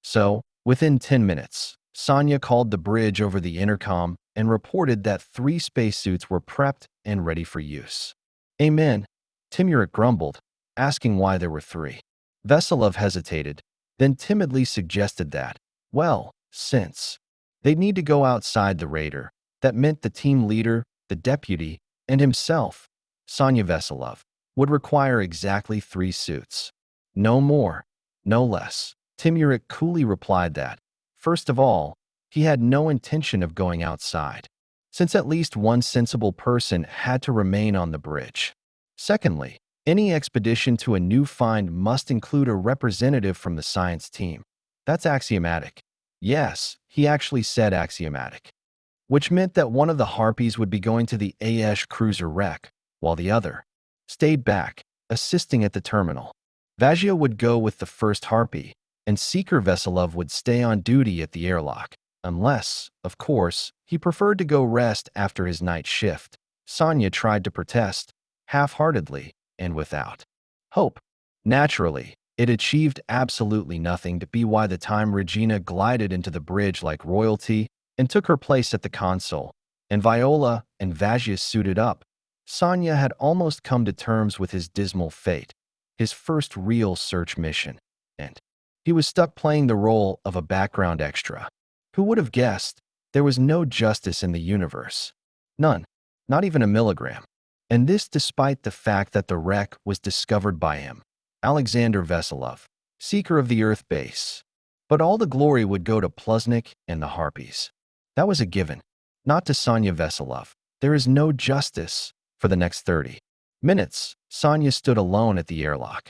So, within 10 minutes, Sonya called the bridge over the intercom and reported that 3 spacesuits were prepped and ready for use. Amen, Timurik grumbled, asking why there were 3. Veselov hesitated, then timidly suggested that, well, since they'd need to go outside the raider, that meant the team leader, the deputy, and himself, Sonya Veselov, would require exactly 3 suits. No more, no less. Timurik coolly replied that, first of all, he had no intention of going outside, since at least one sensible person had to remain on the bridge. Secondly, any expedition to a new find must include a representative from the science team. That's axiomatic. Yes, he actually said axiomatic. Which meant that one of the Harpies would be going to the AESH cruiser wreck, while the other stayed back, assisting at the terminal. Vajia would go with the first Harpy, and Seeker Veselov would stay on duty at the airlock, unless, of course, he preferred to go rest after his night shift. Sonya tried to protest, half-heartedly, and without hope. Naturally, it achieved absolutely nothing to be why the time Regina glided into the bridge like royalty and took her place at the console, and Viola and Vajia suited up. Sonya had almost come to terms with his dismal fate, his first real search mission, and he was stuck playing the role of a background extra. Who would have guessed there was no justice in the universe? None, not even a milligram. And this despite the fact that the wreck was discovered by him, Alexander Veselov, seeker of the Earth base. But all the glory would go to Pluznik and the Harpies. That was a given, not to Sonya Veselov. There is no justice. For the next 30 minutes, Sonya stood alone at the airlock.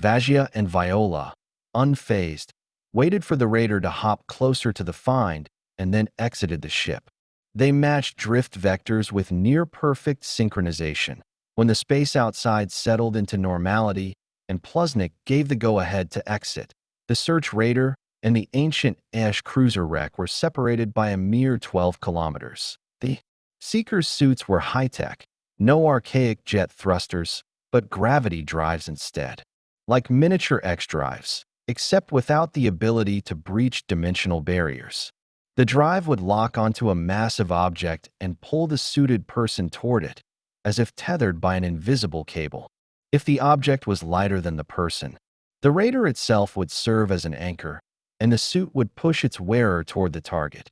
Vajia and Viola, unfazed, waited for the raider to hop closer to the find and then exited the ship. They matched drift vectors with near-perfect synchronization. When the space outside settled into normality and Pluznik gave the go-ahead to exit, the search raider and the ancient Ash cruiser wreck were separated by a mere 12 kilometers. The Seeker's suits were high-tech, no archaic jet thrusters, but gravity drives instead. Like miniature X-drives, except without the ability to breach dimensional barriers. The drive would lock onto a massive object and pull the suited person toward it, as if tethered by an invisible cable. If the object was lighter than the person, the raider itself would serve as an anchor, and the suit would push its wearer toward the target.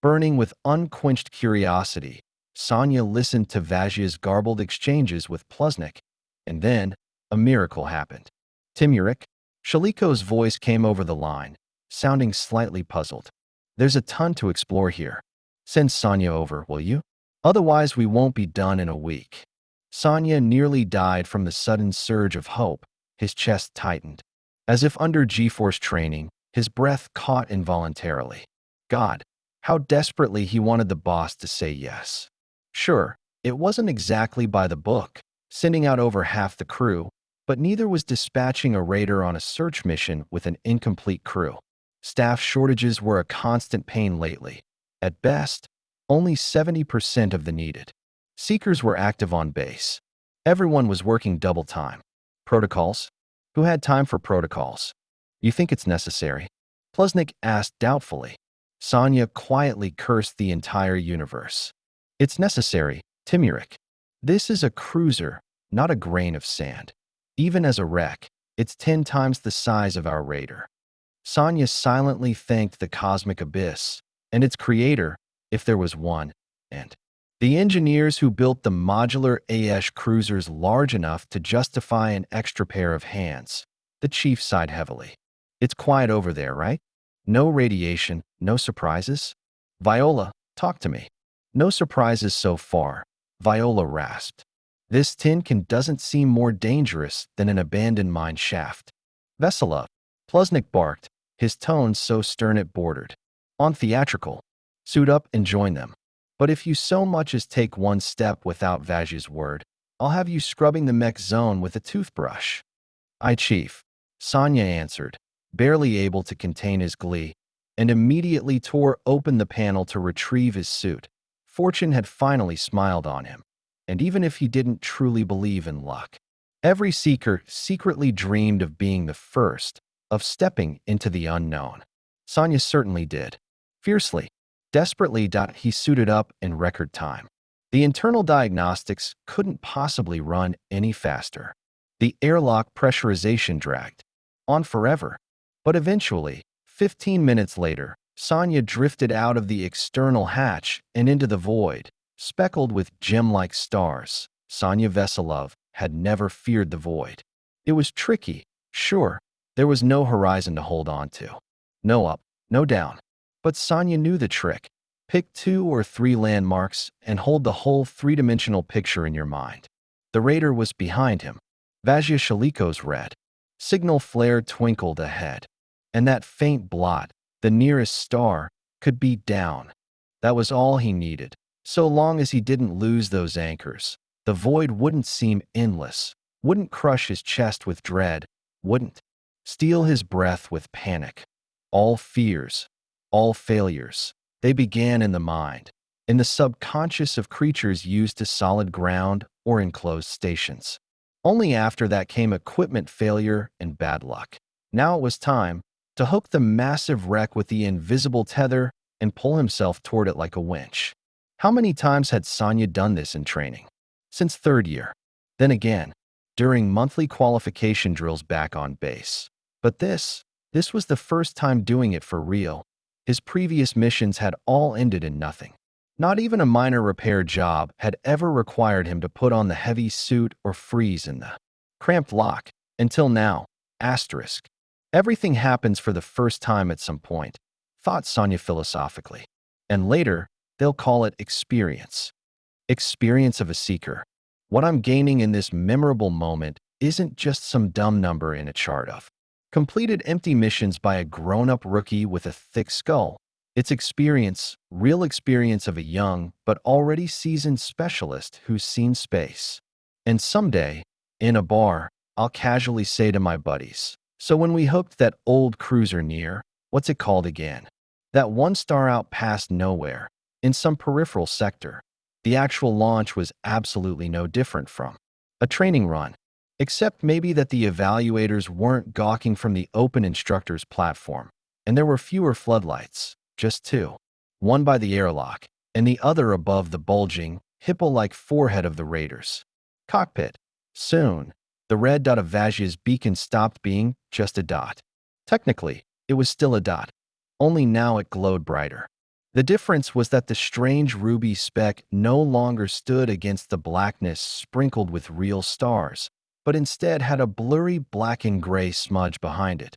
Burning with unquenched curiosity, Sonya listened to Vajia's garbled exchanges with Pluznik, and then a miracle happened. Timurik, Shaliko's voice came over the line, sounding slightly puzzled. There's a ton to explore here. Send Sonya over, will you? Otherwise we won't be done in a week. Sonya nearly died from the sudden surge of hope. His chest tightened. As if under G-force training, his breath caught involuntarily. God, how desperately he wanted the boss to say yes. Sure, it wasn't exactly by the book, sending out over half the crew, but neither was dispatching a raider on a search mission with an incomplete crew. Staff shortages were a constant pain lately. At best, only 70% of the needed. Seekers were active on base. Everyone was working double time. Protocols? Who had time for protocols? You think it's necessary? Pluznik asked doubtfully. Sonya quietly cursed the entire universe. It's necessary, Timurik. This is a cruiser, not a grain of sand. Even as a wreck, it's 10 times the size of our raider. Sonya silently thanked the cosmic abyss, and its creator, if there was one, and the engineers who built the modular AESH cruisers large enough to justify an extra pair of hands. The chief sighed heavily. It's quiet over there, right? No radiation, no surprises? Viola, talk to me. No surprises so far, Viola rasped. This tinkin doesn't seem more dangerous than an abandoned mine shaft. Veselov, Pluznik barked, his tone so stern it bordered on theatrical. Suit up and join them. But if you so much as take one step without Vajia's word, I'll have you scrubbing the mech zone with a toothbrush. Aye, Chief, Sonya answered, barely able to contain his glee, and immediately tore open the panel to retrieve his suit. Fortune had finally smiled on him, and even if he didn't truly believe in luck, every seeker secretly dreamed of being the first, of stepping into the unknown. Sonya certainly did. Fiercely, desperately, he suited up in record time. The internal diagnostics couldn't possibly run any faster. The airlock pressurization dragged on forever. But eventually, 15 minutes later, Sonya drifted out of the external hatch and into the void, speckled with gem-like stars. Sonya Veselov had never feared the void. It was tricky, sure. There was no horizon to hold on to. No up, no down. But Sonya knew the trick. Pick 2 or 3 landmarks and hold the whole three-dimensional picture in your mind. The raider was behind him. Vazia Shaliko's red signal flare twinkled ahead. And that faint blot, the nearest star, could be down. That was all he needed. So long as he didn't lose those anchors, the void wouldn't seem endless, wouldn't crush his chest with dread, wouldn't steal his breath with panic. All fears, all failures, they began in the mind, in the subconscious of creatures used to solid ground or enclosed stations. Only after that came equipment failure and bad luck. Now it was time to hook the massive wreck with the invisible tether and pull himself toward it like a winch. How many times had Sonya done this in training? Since third year. Then again, during monthly qualification drills back on base. But this was the first time doing it for real. His previous missions had all ended in nothing. Not even a minor repair job had ever required him to put on the heavy suit or freeze in the cramped lock. Until now, asterisk. Everything happens for the first time at some point, thought Sonya philosophically. And later, they'll call it experience. Experience of a seeker. What I'm gaining in this memorable moment isn't just some dumb number in a chart of completed empty missions by a grown-up rookie with a thick skull. It's experience, real experience of a young but already seasoned specialist who's seen space. And someday, in a bar, I'll casually say to my buddies, "So when we hooked that old cruiser near, what's it called again? That one star out past nowhere, in some peripheral sector." The actual launch was absolutely no different from a training run, except maybe that the evaluators weren't gawking from the open instructor's platform, and there were fewer floodlights, just 2. One by the airlock, and the other above the bulging, hippo-like forehead of the Raiders' cockpit. Soon, the red dot of Vazia's beacon stopped being just a dot. Technically, it was still a dot, only now it glowed brighter. The difference was that the strange ruby speck no longer stood against the blackness sprinkled with real stars, but instead had a blurry black and gray smudge behind it,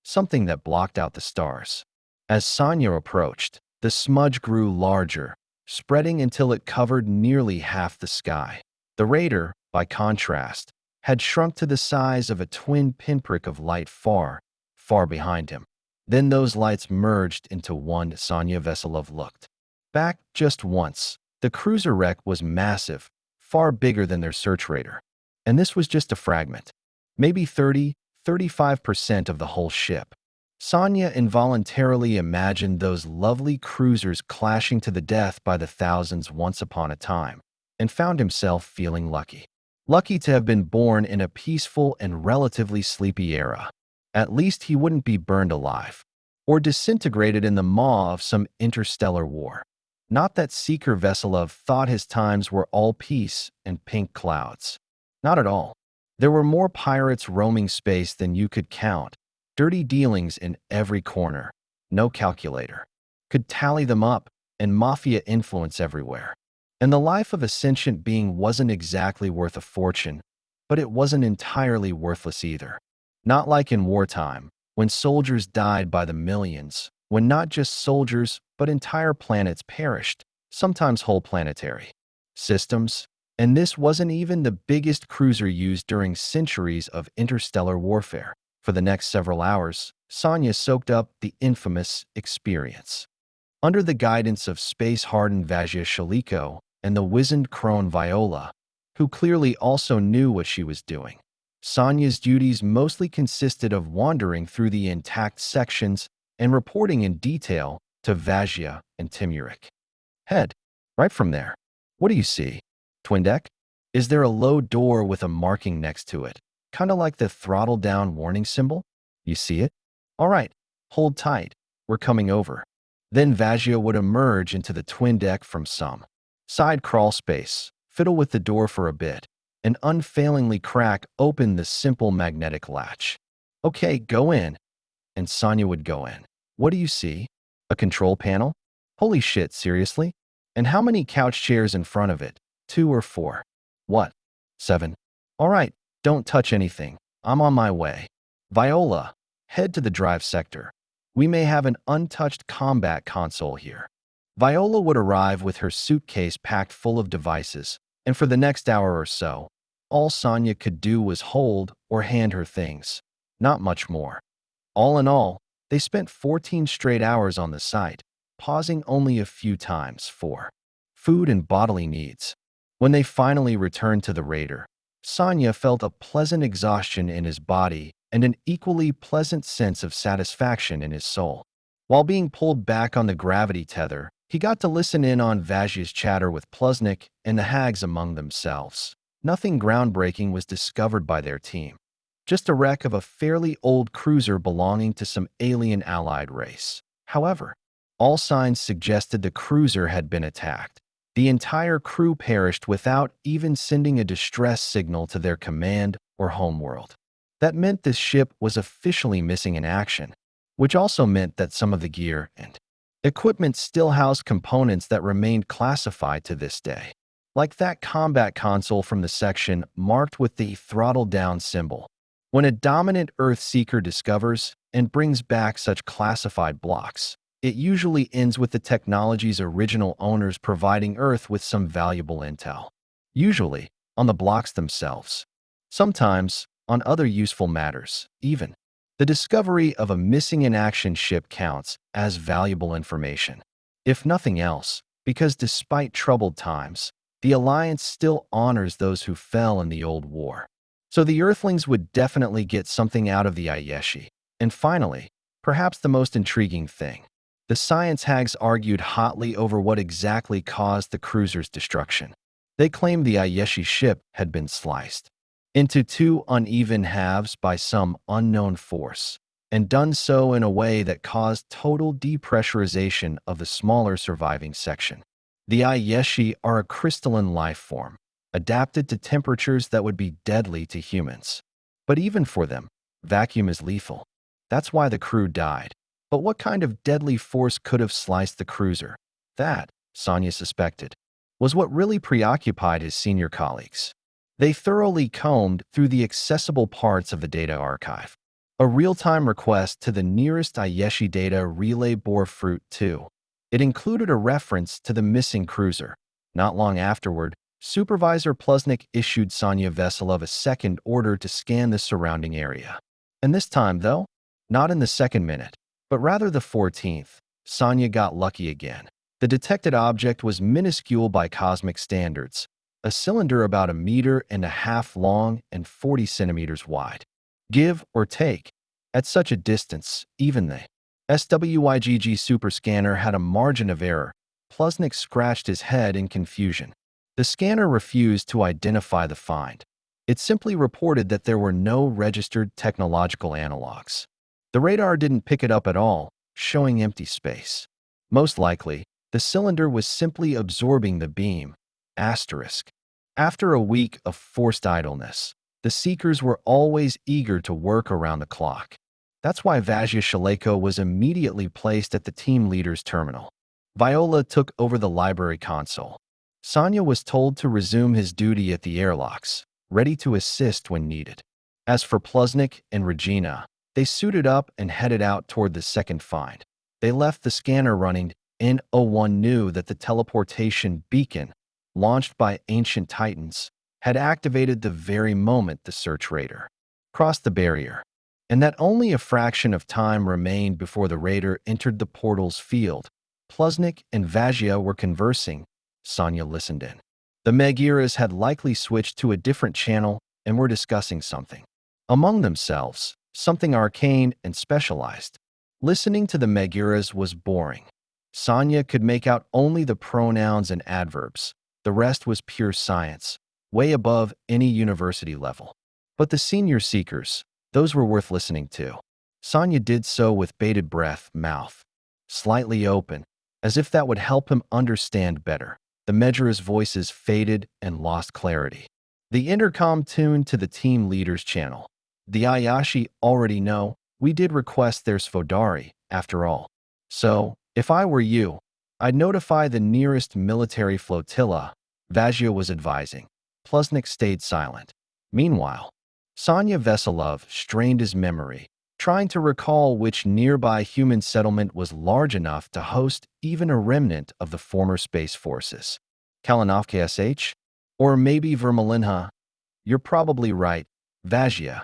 something that blocked out the stars. As Sonya approached, the smudge grew larger, spreading until it covered nearly half the sky. The Raider, by contrast, had shrunk to the size of a twin pinprick of light far, far behind him. Then those lights merged into one. Sonya Veselov looked back just once. The cruiser wreck was massive, far bigger than their search raider. And this was just a fragment, maybe 35% of the whole ship. Sonya involuntarily imagined those lovely cruisers clashing to the death by the thousands once upon a time, and found himself feeling lucky. Lucky to have been born in a peaceful and relatively sleepy era. At least he wouldn't be burned alive, or disintegrated in the maw of some interstellar war. Not that Seeker Veselov thought his times were all peace and pink clouds. Not at all. There were more pirates roaming space than you could count, dirty dealings in every corner. No calculator could tally them up, and mafia influence everywhere. And the life of a sentient being wasn't exactly worth a fortune, but it wasn't entirely worthless either. Not like in wartime, when soldiers died by the millions, when not just soldiers, but entire planets perished, sometimes whole planetary systems. And this wasn't even the biggest cruiser used during centuries of interstellar warfare. For the next several hours, Sonya soaked up the infamous experience. Under the guidance of space-hardened Vazia Shaliko and the wizened crone Viola, who clearly also knew what she was doing. Sonya's duties mostly consisted of wandering through the intact sections and reporting in detail to Vazia and Timurik. Head, right from there. What do you see? Twin deck? Is there a low door with a marking next to it? Kinda like the throttle down warning symbol? You see it? All right, hold tight. we're coming over. Then Vajia would emerge into the twin deck from some side crawl space, fiddle with the door for a bit, and unfailingly crack open the simple magnetic latch. Okay, go in. And Sonya would go in. What do you see? A control panel? Holy shit, seriously? And how many couch chairs in front of it? 2 or 4? What? 7? All right, don't touch anything. I'm on my way. Viola, head to the drive sector. We may have an untouched combat console here. Viola would arrive with her suitcase packed full of devices, and for the next hour or so, all Sonya could do was hold or hand her things. Not much more. All in all, they spent 14 straight hours on the site, pausing only a few times for food and bodily needs. When they finally returned to the raider, Sonya felt a pleasant exhaustion in his body and an equally pleasant sense of satisfaction in his soul. While being pulled back on the gravity tether, he got to listen in on Vajya's chatter with Plusnik and the hags among themselves. Nothing groundbreaking was discovered by their team. Just a wreck of a fairly old cruiser belonging to some alien allied race. However, all signs suggested the cruiser had been attacked. The entire crew perished without even sending a distress signal to their command or homeworld. That meant this ship was officially missing in action, which also meant that some of the gear and equipment still housed components that remained classified to this day. Like that combat console from the section marked with the throttle down symbol. When a dominant Earth-seeker discovers and brings back such classified blocks, it usually ends with the technology's original owners providing Earth with some valuable intel. Usually, on the blocks themselves. Sometimes, on other useful matters, even. The discovery of a missing-in-action ship counts as valuable information. If nothing else, because despite troubled times, the Alliance still honors those who fell in the old war. So the Earthlings would definitely get something out of the Ayeshi. And finally, perhaps the most intriguing thing, the science hags argued hotly over what exactly caused the cruiser's destruction. They claimed the Ayeshi ship had been sliced into 2 uneven halves by some unknown force, and done so in a way that caused total depressurization of the smaller surviving section. The Ayeshi are a crystalline life form, adapted to temperatures that would be deadly to humans. But even for them, vacuum is lethal. That's why the crew died. But what kind of deadly force could have sliced the cruiser? That, Sonya suspected, was what really preoccupied his senior colleagues. They thoroughly combed through the accessible parts of the data archive. A real-time request to the nearest Ayeshi data relay bore fruit too. It included a reference to the missing cruiser. Not long afterward, Supervisor Plusnik issued Sonya Veselov a second order to scan the surrounding area. And this time, though, not in the second minute, but rather the 14th, Sonya got lucky again. The detected object was minuscule by cosmic standards, a cylinder about 1.5 meters long and 40 centimeters wide. Give or take, at such a distance, even the SWIGG superscanner had a margin of error. Plusnik scratched his head in confusion. The scanner refused to identify the find. It simply reported that there were no registered technological analogs. The radar didn't pick it up at all, showing empty space. Most likely, the cylinder was simply absorbing the beam. Asterisk. After a week of forced idleness, the seekers were always eager to work around the clock. That's why Vajya Shaleko was immediately placed at the team leader's terminal. Viola took over the library console. Sonya was told to resume his duty at the airlocks, ready to assist when needed. As for Plusnik and Regina, they suited up and headed out toward the second find. They left the scanner running. N01 knew that the teleportation beacon, launched by ancient titans, had activated the very moment the search raider crossed the barrier, and that only a fraction of time remained before the raider entered the portal's field. Plusnik and Vajia were conversing. Sonya listened in. The Megiras had likely switched to a different channel and were discussing something among themselves, something arcane and specialized. Listening to the Megiras was boring. Sonya could make out only the pronouns and adverbs. The rest was pure science, way above any university level. But the senior seekers, those were worth listening to. Sonya did so with bated breath, mouth slightly open, as if that would help him understand better. The Measura's voices faded and lost clarity. The intercom tuned to the team leader's channel. The Ayashi already know. We did request their Svodari, after all. So, if I were you, I'd notify the nearest military flotilla, Vazia was advising. Plusnik stayed silent. Meanwhile, Sonya Veselov strained his memory, trying to recall which nearby human settlement was large enough to host even a remnant of the former space forces. Kalinovka SH? Or maybe Vermalinha? You're probably right, Vazia.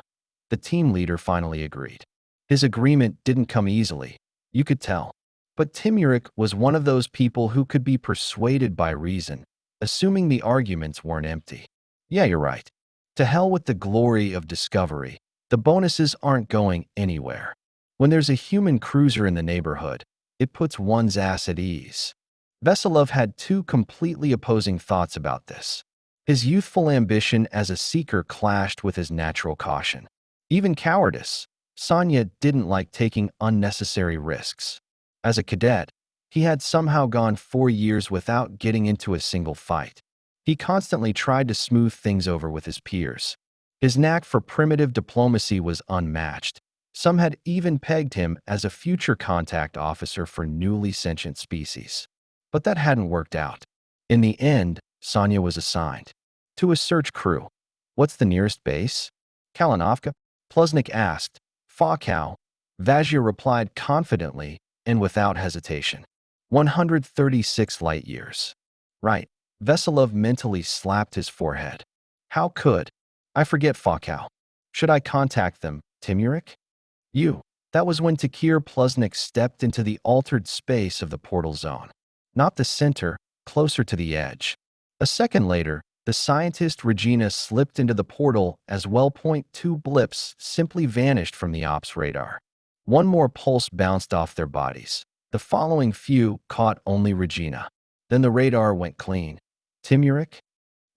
The team leader finally agreed. His agreement didn't come easily, you could tell. But Timurik was one of those people who could be persuaded by reason, assuming the arguments weren't empty. Yeah, you're right. To hell with the glory of discovery. The bonuses aren't going anywhere. When there's a human cruiser in the neighborhood, it puts one's ass at ease. Veselov had two completely opposing thoughts about this. His youthful ambition as a seeker clashed with his natural caution. Even cowardice. Sonya didn't like taking unnecessary risks. As a cadet, he had somehow gone 4 years without getting into a single fight. He constantly tried to smooth things over with his peers. His knack for primitive diplomacy was unmatched. Some had even pegged him as a future contact officer for newly sentient species. But that hadn't worked out. In the end, Sonya was assigned to a search crew. What's the nearest base? Kalinovka? Plusnik asked. Fakau. Vazia replied confidently and without hesitation. 136 light years. Right. Veselov mentally slapped his forehead. How could? I forget Fakau. Should I contact them, Timurik? You. That was when Takir Plusnik stepped into the altered space of the portal zone. Not the center, closer to the edge. A second later, the scientist Regina slipped into the portal as well. 2 blips simply vanished from the ops radar. One more pulse bounced off their bodies. The following few caught only Regina. Then the radar went clean. Timurik?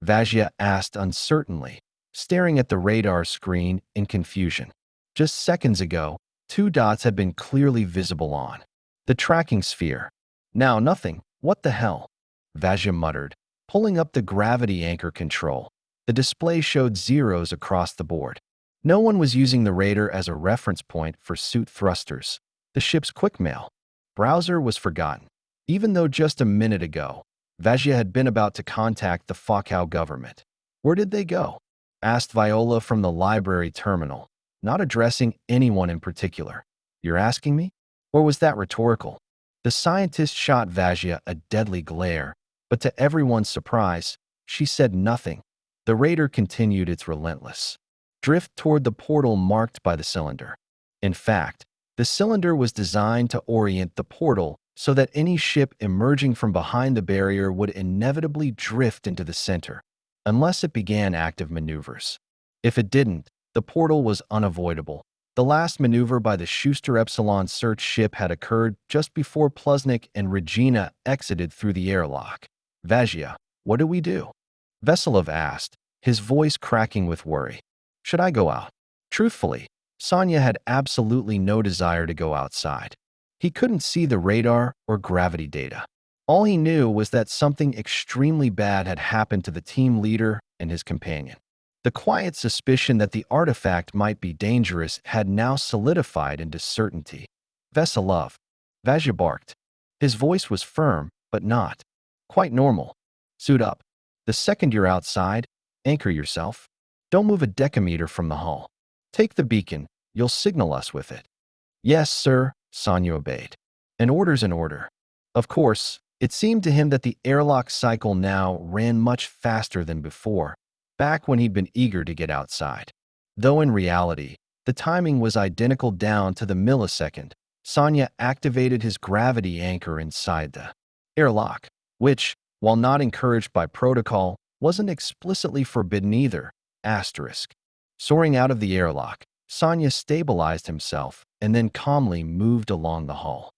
Vazia asked uncertainly, staring at the radar screen in confusion. Just seconds ago, 2 dots had been clearly visible on the tracking sphere. Now nothing. What the hell? Vazia muttered, pulling up the gravity anchor control. The display showed zeros across the board. No one was using the radar as a reference point for suit thrusters. The ship's quickmail browser was forgotten, even though just a minute ago, Vazia had been about to contact the Fakau government. Where did they go? Asked Viola from the library terminal, not addressing anyone in particular. You're asking me? Or was that rhetorical? The scientist shot Vazia a deadly glare, but to everyone's surprise, she said nothing. The radar continued its relentless drift toward the portal marked by the cylinder. In fact, the cylinder was designed to orient the portal so that any ship emerging from behind the barrier would inevitably drift into the center, unless it began active maneuvers. If it didn't, the portal was unavoidable. The last maneuver by the Schuster Epsilon search ship had occurred just before Plusnik and Regina exited through the airlock. Vazia, what do we do? Veselov asked, his voice cracking with worry. Should I go out? Truthfully, Sonya had absolutely no desire to go outside. He couldn't see the radar or gravity data. All he knew was that something extremely bad had happened to the team leader and his companion. The quiet suspicion that the artifact might be dangerous had now solidified into certainty. Veselov. Vazia barked. His voice was firm, but not quite normal. Suit up. The second you're outside, anchor yourself. Don't move a decameter from the hull. Take the beacon. You'll signal us with it. Yes, sir, Sonya obeyed. An order's an order. Of course, it seemed to him that the airlock cycle now ran much faster than before, back when he'd been eager to get outside. Though in reality, the timing was identical down to the millisecond. Sonya activated his gravity anchor inside the airlock, which, while not encouraged by protocol, wasn't explicitly forbidden either. Asterisk. Soaring out of the airlock, Sonya stabilized himself and then calmly moved along the hull.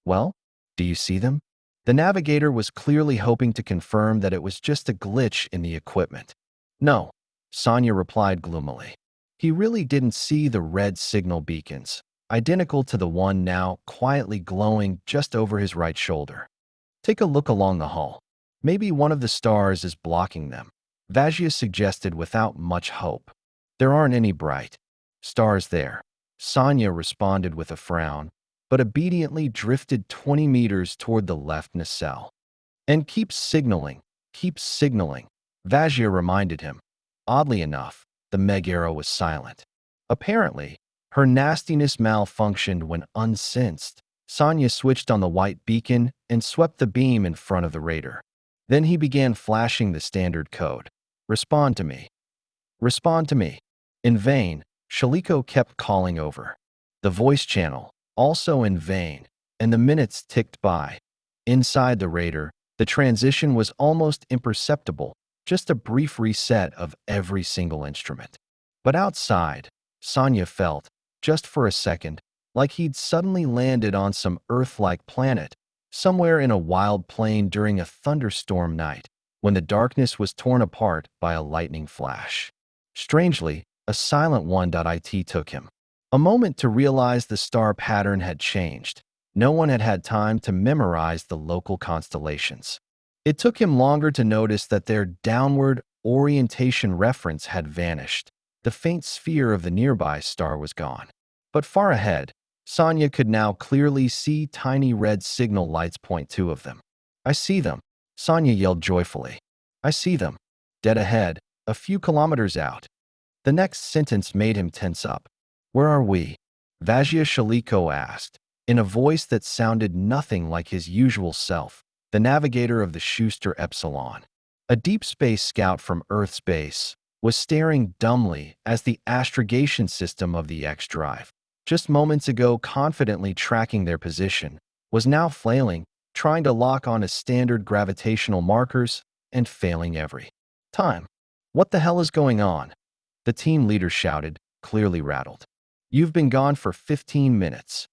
Well, do you see them? The navigator was clearly hoping to confirm that it was just a glitch in the equipment. No, Sonya replied gloomily. He really didn't see the red signal beacons. identical to the one now quietly glowing just over his right shoulder. Take a look along the hull. Maybe one of the stars is blocking them, Vajia suggested without much hope. There aren't any bright stars there, Sonia responded with a frown, but obediently drifted 20 meters toward the left nacelle. And keep signaling, Vajia reminded him. Oddly enough, the Megara was silent. Apparently, her nastiness malfunctioned when unsensed. Sonia switched on the white beacon and swept the beam in front of the raider. Then he began flashing the standard code. Respond to me. Respond to me. In vain, Shaliko kept calling over. The voice channel, also in vain, and the minutes ticked by. Inside the raider, the transition was almost imperceptible, just a brief reset of every single instrument. But outside, Sonia felt, just for a second, like he'd suddenly landed on some Earth-like planet, somewhere in a wild plain during a thunderstorm night, when the darkness was torn apart by a lightning flash. Strangely, a silent one.it took him. A moment to realize the star pattern had changed. No one had had time to memorize the local constellations. It took him longer to notice that their downward orientation reference had vanished. The faint sphere of the nearby star was gone. But far ahead, Sonia could now clearly see tiny red signal lights point two of them. I see them, Sonia yelled joyfully. I see them. Dead ahead, a few kilometers out. The next sentence made him tense up. Where are we? Vajia Shaliko asked, in a voice that sounded nothing like his usual self, the navigator of the Schuster Epsilon. A deep space scout from Earth's base was staring dumbly as the astrogation system of the X-Drive, just moments ago confidently tracking their position, was now flailing, trying to lock on his standard gravitational markers and failing every time. What the hell is going on? The team leader shouted, clearly rattled. You've been gone for 15 minutes.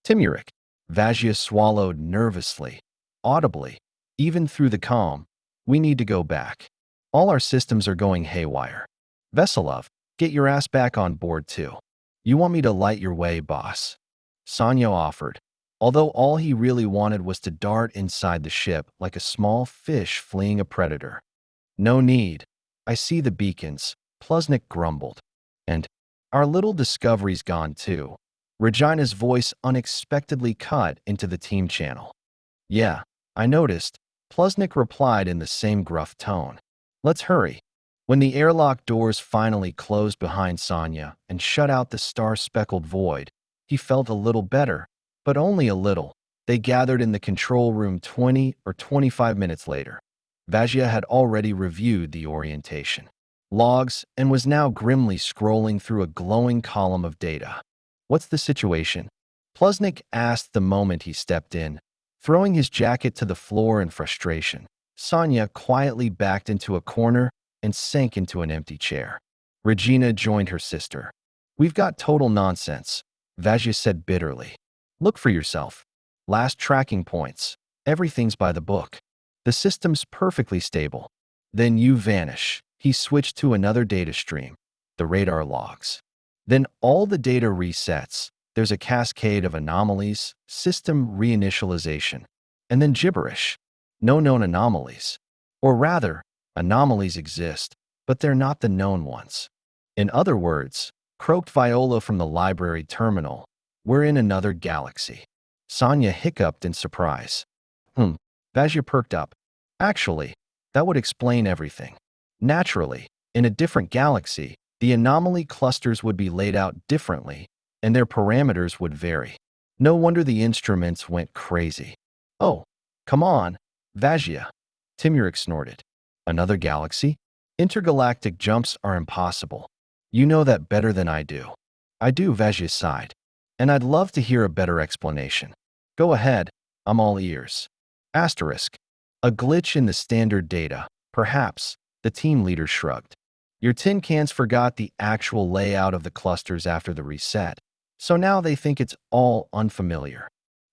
Timurik, Vajia swallowed nervously, audibly, even through the calm. We need to go back. All our systems are going haywire. Veselov, get your ass back on board too. You want me to light your way, boss? Sonia offered, although all he really wanted was to dart inside the ship like a small fish fleeing a predator. No need. I see the beacons, Plusnik grumbled. And our little discovery's gone too. Regina's voice unexpectedly cut into the team channel. Yeah, I noticed, Plusnik replied in the same gruff tone. Let's hurry. When the airlock doors finally closed behind Sonia and shut out the star-speckled void, he felt a little better, but only a little. They gathered in the control room 20 or 25 minutes later. Vajia had already reviewed the orientation logs and was now grimly scrolling through a glowing column of data. What's the situation? Plusnik asked the moment he stepped in, throwing his jacket to the floor in frustration. Sonia quietly backed into a corner and sank into an empty chair. Regina joined her sister. We've got total nonsense, Vajia said bitterly. Look for yourself. Last tracking points. Everything's by the book. The system's perfectly stable. Then you vanish. He switched to another data stream, the radar logs. Then all the data resets. There's a cascade of anomalies, system reinitialization, and then gibberish. No known anomalies. Or rather, anomalies exist, but they're not the known ones. In other words, croaked Viola from the library terminal, we're in another galaxy. Sonia hiccuped in surprise. Vajia perked up. Actually, that would explain everything. Naturally, in a different galaxy, the anomaly clusters would be laid out differently, and their parameters would vary. No wonder the instruments went crazy. Oh, come on, Vajia, Timurik snorted. Another galaxy? Intergalactic jumps are impossible. You know that better than I do. I do, Vajia sighed. And I'd love to hear a better explanation. Go ahead, I'm all ears. Asterisk. A glitch in the standard data, perhaps, the team leader shrugged. Your tin cans forgot the actual layout of the clusters after the reset, so now they think it's all unfamiliar.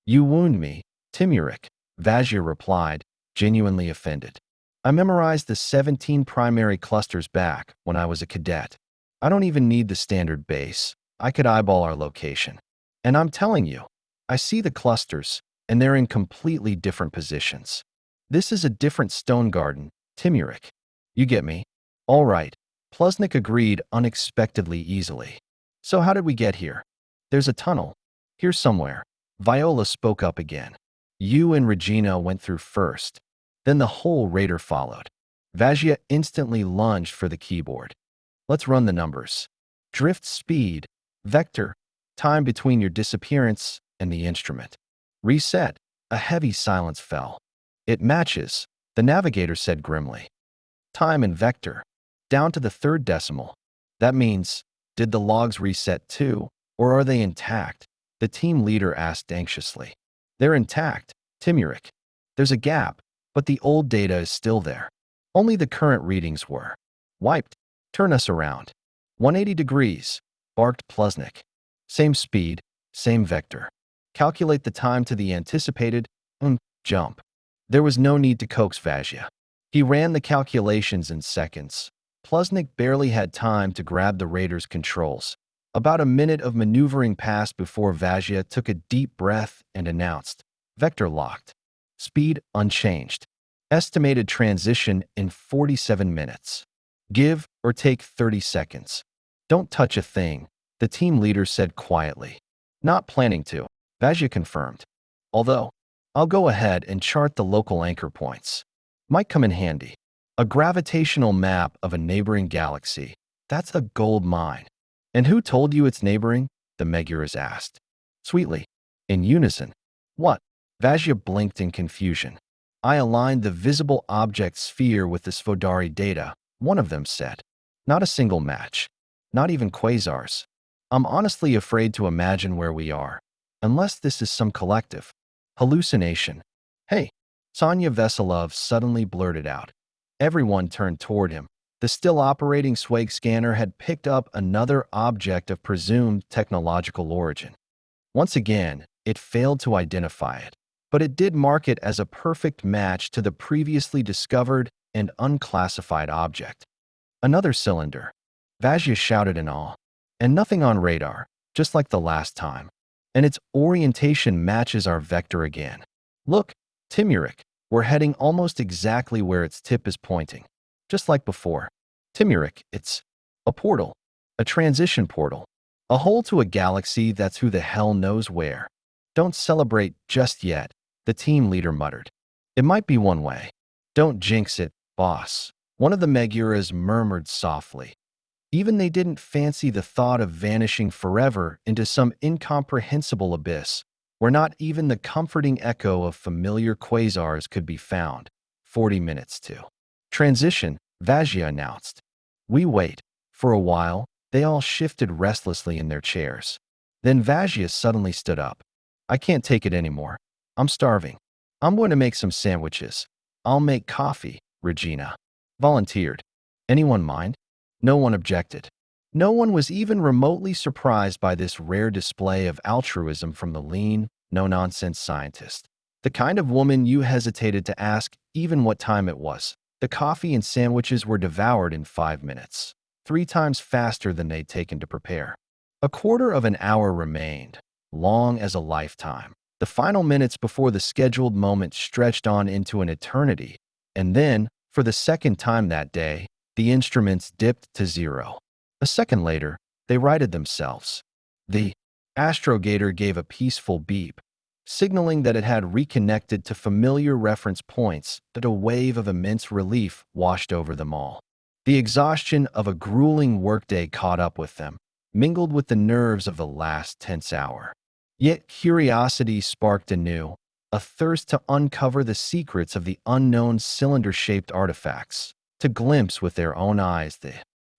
You wound me, Timurik, Vajia replied, genuinely offended. I memorized the 17 primary clusters back when I was a cadet. I don't even need the standard base. I could eyeball our location. And I'm telling you, I see the clusters, and they're in completely different positions. This is a different stone garden, Timurik. You get me? All right. Plusnik agreed unexpectedly easily. So how did we get here? There's a tunnel. Here somewhere. Viola spoke up again. You and Regina went through first. Then the whole raider followed. Vajia instantly lunged for the keyboard. Let's run the numbers. Drift speed, vector, time between your disappearance and the instrument. Reset. A heavy silence fell. It matches, the navigator said grimly. Time and vector. Down to the third decimal. That means, did the logs reset too, or are they intact? The team leader asked anxiously. They're intact, Timurik. There's a gap, but the old data is still there. Only the current readings were wiped. Turn us around. 180 degrees, barked Plusnik. Same speed, same vector. Calculate the time to the anticipated jump. There was no need to coax Vajia. He ran the calculations in seconds. Plusnik barely had time to grab the raider's controls. About a minute of maneuvering passed before Vajia took a deep breath and announced, vector locked. Speed unchanged. Estimated transition in 47 minutes. Give or take 30 seconds. Don't touch a thing, the team leader said quietly. Not planning to, Vajia confirmed. Although, I'll go ahead and chart the local anchor points. Might come in handy. A gravitational map of a neighboring galaxy. That's a gold mine. And who told you it's neighboring? The Megurus asked. Sweetly. In unison. What? Vajia blinked in confusion. I aligned the visible object sphere with the Svodari data, one of them said. Not a single match. Not even quasars. I'm honestly afraid to imagine where we are. Unless this is some collective hallucination. Hey, Sonya Veselov suddenly blurted out. Everyone turned toward him. The still operating swag scanner had picked up another object of presumed technological origin. Once again, it failed to identify it, but it did mark it as a perfect match to the previously discovered and unclassified object. Another cylinder. Vajia shouted in awe. And nothing on radar, just like the last time. And its orientation matches our vector again. Look, Timurik, we're heading almost exactly where its tip is pointing. Just like before. Timurik, it's a portal. A transition portal. A hole to a galaxy that's who the hell knows where. Don't celebrate just yet, the team leader muttered. It might be one way. Don't jinx it, boss. One of the Meguras murmured softly. Even they didn't fancy the thought of vanishing forever into some incomprehensible abyss, where not even the comforting echo of familiar quasars could be found. 40 minutes to. Transition, Vajia announced. We wait. For a while, they all shifted restlessly in their chairs. Then Vajia suddenly stood up. I can't take it anymore. I'm starving. I'm going to make some sandwiches. I'll make coffee, Regina volunteered. Anyone mind? No one objected. No one was even remotely surprised by this rare display of altruism from the lean, no-nonsense scientist. The kind of woman you hesitated to ask even what time it was. The coffee and sandwiches were devoured in 5 minutes, 3 times faster than they'd taken to prepare. A quarter of an hour remained, long as a lifetime. The final minutes before the scheduled moment stretched on into an eternity, and then, for the second time that day, the instruments dipped to 0. A second later, they righted themselves. The astrogator gave a peaceful beep, signaling that it had reconnected to familiar reference points, that a wave of immense relief washed over them all. The exhaustion of a grueling workday caught up with them, mingled with the nerves of the last tense hour. Yet curiosity sparked anew, a thirst to uncover the secrets of the unknown cylinder-shaped artifacts, to glimpse with their own eyes the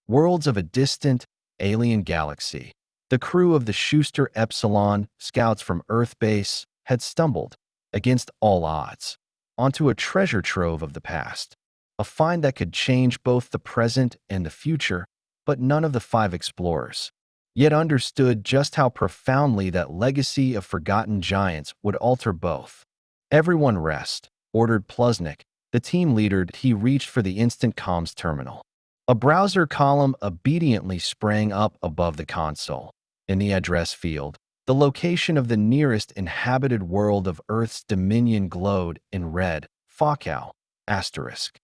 worlds of a distant, alien galaxy. The crew of the Schuster Epsilon, scouts from Earth Base, had stumbled, against all odds, onto a treasure trove of the past, a find that could change both the present and the future, but none of the 5 explorers yet understood just how profoundly that legacy of forgotten giants would alter both. Everyone rest, ordered Plusnik, the team leader. He reached for the instant comms terminal. A browser column obediently sprang up above the console. In the address field, The location of the nearest inhabited world of Earth's dominion glowed in red, Focau, asterisk.